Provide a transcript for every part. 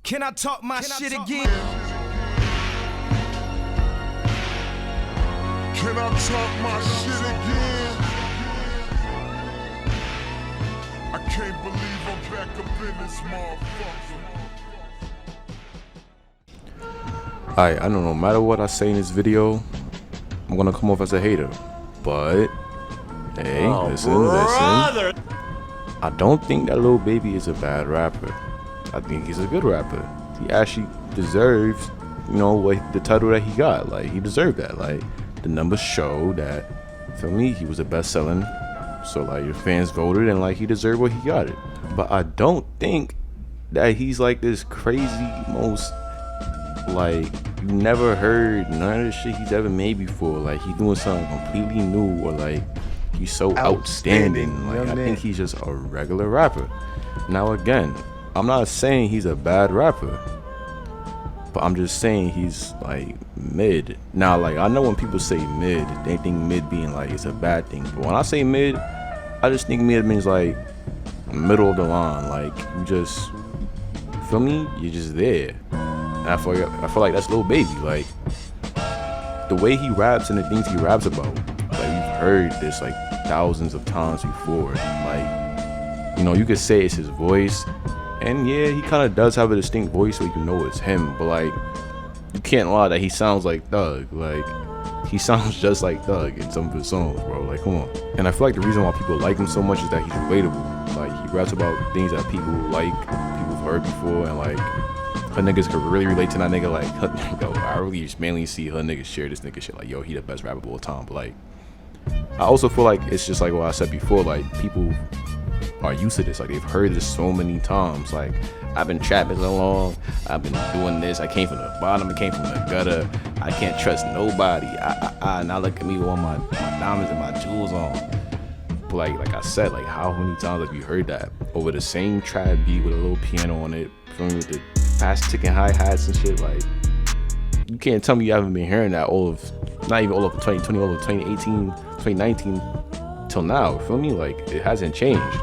Can I talk my shit again? Can I talk my shit again? I can't believe I'm back up in this motherfucker. Alright, I know no matter what I say in this video, I'm gonna come off as a hater. But, hey, listen. I don't think that Lil Baby is a bad rapper. I think he's a good rapper. He actually deserves, the title that he got. Like, he deserved that. Like, the numbers show that, for me, he was the best selling. So, like, your fans voted and, like, he deserved what he got it. But I don't think that he's, like, this crazy, most, like, you never heard none of the shit he's ever made before. Like, he's doing something completely new, or, like, he's so outstanding. Like, I think he's just a regular rapper. Now, again, I'm not saying he's a bad rapper, but I'm just saying he's like mid. Now, like, I know when people say mid, they think mid being like it's a bad thing. But when I say mid, I just think mid means like middle of the line. Like, you just, feel me? You're just there. And I feel like that's Lil Baby. Like, the way he raps and the things he raps about, like, you've heard this like thousands of times before. Like, you could say it's his voice. And yeah, he kind of does have a distinct voice, so you know it's him. But like, you can't lie that he sounds like Thug. Like, he sounds just like Thug in some of his songs, bro. Like, come on. And I feel like the reason why people like him so much is that he's relatable. Like, he raps about things that people like, people've heard before, and like, her niggas could really relate to that nigga. Like, yo, I really just mainly see her niggas share this nigga shit. Like, yo, he the best rapper of all time. But like, I also feel like it's just like what I said before. Like, people are used to this. Like, they've heard this so many times. Like, I've been trapping so long, I've been doing this, I came from the bottom, I came from the gutter, I can't trust nobody, now look at me with all my diamonds and my jewels on. But like I said, like, how many times have you heard that over the same trap beat with a little piano on it, from with the fast ticking hi-hats and shit? Like, you can't tell me you haven't been hearing that not even all of 2020, all of 2018, 2019 till now. Feel me? Like, it hasn't changed.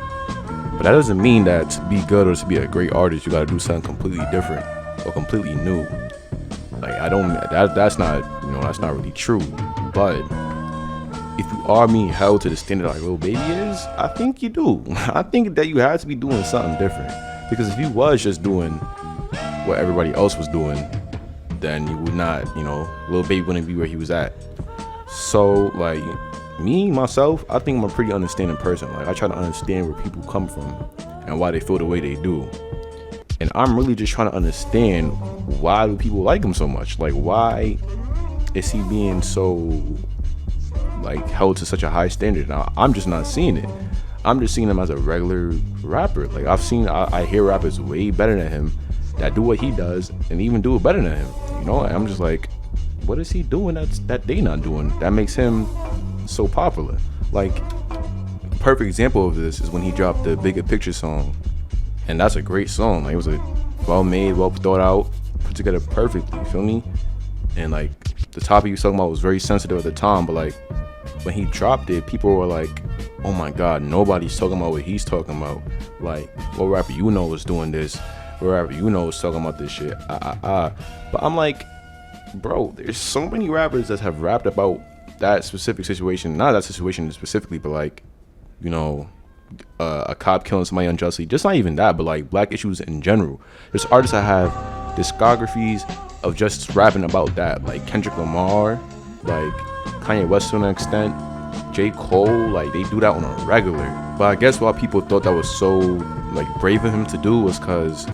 But that doesn't mean that to be good or to be a great artist, you gotta do something completely different or completely new. Like, that's not really true. But if you are being held to the standard like Lil Baby is, I think you do. I think that you have to be doing something different. Because if you was just doing what everybody else was doing, then you would not, Lil Baby wouldn't be where he was at. So, like, me, myself, I think I'm a pretty understanding person. Like, I try to understand where people come from and why they feel the way they do. And I'm really just trying to understand, why do people like him so much? Like, why is he being so, like, held to such a high standard? Now, I'm just not seeing it. I'm just seeing him as a regular rapper. Like, I hear rappers way better than him that do what he does and even do it better than him. And I'm just like, what is he doing that they not doing that makes him so popular? Like, a perfect example of this is when he dropped the Bigger Picture song, and that's a great song. Like, it was a well made, well thought out, put together perfectly, feel me? And like, the topic he was talking about was very sensitive at the time, but like, when he dropped it, people were like, oh my god, nobody's talking about what he's talking about. Like, what rapper is doing this? What rapper is talking about this shit? But I'm like, bro, there's so many rappers that have rapped about that specific situation, not that situation specifically, but like, a cop killing somebody unjustly, just not even that, but like black issues in general. There's artists that have discographies of just rapping about that, like Kendrick Lamar, like Kanye West to an extent, J. Cole, like, they do that on a regular. But I guess why people thought that was so like brave of him to do was because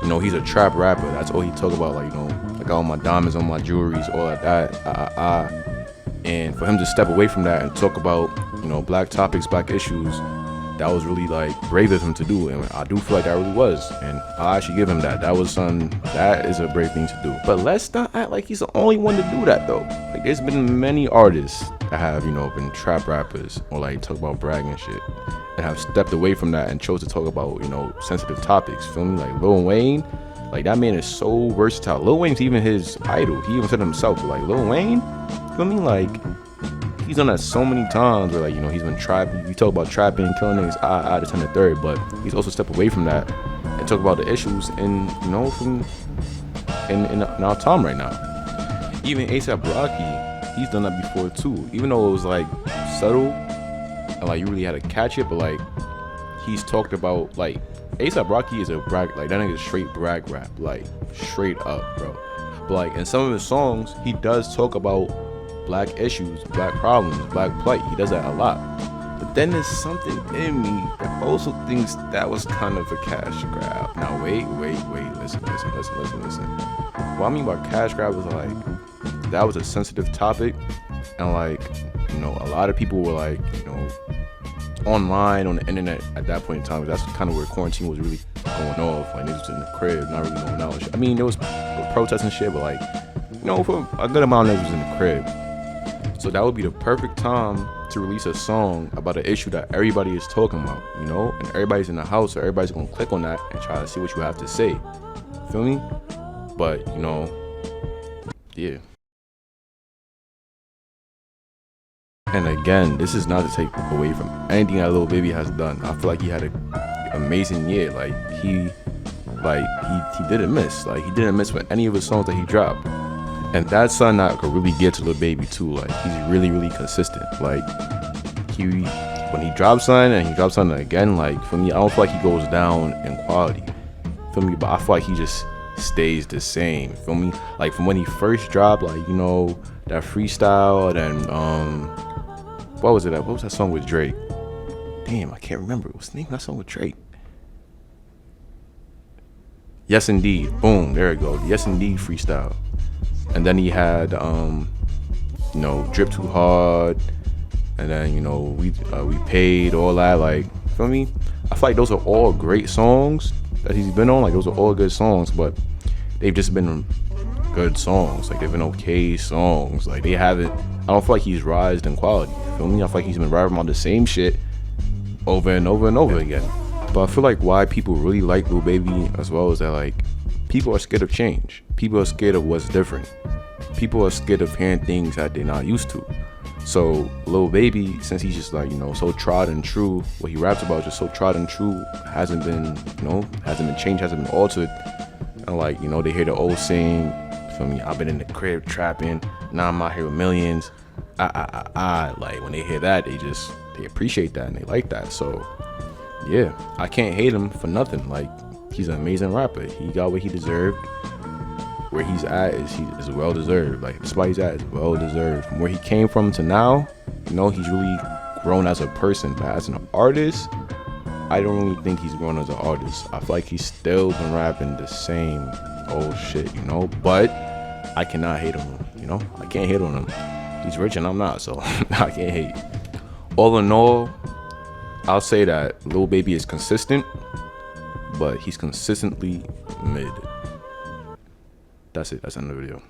he's a trap rapper. That's all he talk about, like, I got all my diamonds on my jewelries, all of that. And for him to step away from that and talk about, black topics, black issues, that was really like brave of him to do. And I do feel like that really was. And I actually give him that. That is a brave thing to do. But let's not act like he's the only one to do that, though. Like, there's been many artists that have, been trap rappers or like talk about bragging and shit, and have stepped away from that and chose to talk about, sensitive topics. Feel me? Like Lil Wayne, like, that man is so versatile. Lil Wayne's even his idol. He even said it himself, like, Lil Wayne, feel me? Like, he's done that so many times where, like, he's been trapping. You talk about trapping, killing niggas, this and the third, but he's also stepped away from that and talk about the issues in, you know, from in our time right now. Even A$AP Rocky, he's done that before too. Even though it was like subtle and like you really had to catch it, but like he's talked about like A$AP Rocky is a brag, like that nigga is straight brag rap, like straight up, bro. But like in some of his songs, he does talk about black issues, black problems, black plight. He does that a lot. But then there's something in me that also thinks that was kind of a cash grab. Now wait, listen. What I mean by cash grab was like, that was a sensitive topic, and like, you know, a lot of people were like, you know, online on the internet at that point in time. That's kind of where quarantine was really going off. Like niggas was in the crib, not really going out and shit. I mean, there was protests and shit, but like, you know, for a good amount of niggas was in the crib. So that would be the perfect time to release a song about an issue that everybody is talking about, you know, and everybody's in the house, so everybody's gonna click on that and try to see what you have to say. Feel me? But you know, yeah. And again, this is not to take away from anything that Lil Baby has done. I feel like he had an amazing year. Like he didn't miss. Like he didn't miss with any of his songs that he dropped. And that's something that I could really get to Lil Baby too. Like he's really consistent. Like when he drops something and he drops something again, like for me, I don't feel like he goes down in quality. Feel me? But I feel like he just stays the same. Feel me? Like from when he first dropped, like, you know, that freestyle, and then what was that song with Drake? Damn, I can't remember. What's the name of that song with Drake? Yes Indeed. Boom, there it goes. Yes Indeed freestyle. And then he had you know, Drip Too Hard, and then, you know, we paid, all that. Like, feel me? I feel like those are all great songs that he's been on. Like those are all good songs, but they've just been good songs. Like they've been okay songs. Like they haven't, I don't feel like he's rised in quality. Feel me? I feel like he's been rapping on the same shit over and over again. But I feel like why people really like Lil Baby as well is that like people are scared of change. People are scared of what's different. People are scared of hearing things that they're not used to. So Lil Baby, since he's just like, you know, so tried and true, what he raps about just so tried and true, hasn't been, you know, hasn't been changed, hasn't been altered. And like, you know, they hear the old saying, feel me, I've been in the crib trapping, now I'm out here with millions. Like when they hear that, they appreciate that and they like that. So yeah, I can't hate him for nothing. Like he's an amazing rapper. He got what he deserved. Where he's at is well deserved. Like the spot he's at is well deserved. From where he came from to now, you know, he's really grown as a person. But as an artist, I don't really think he's grown as an artist. I feel like he's still been rapping the same old shit, you know. But I cannot hate him, you know. I can't hate on him. He's rich and I'm not, so I can't hate. All in all, I'll say that Lil Baby is consistent, but he's consistently mid. That's it. That's the end of the video.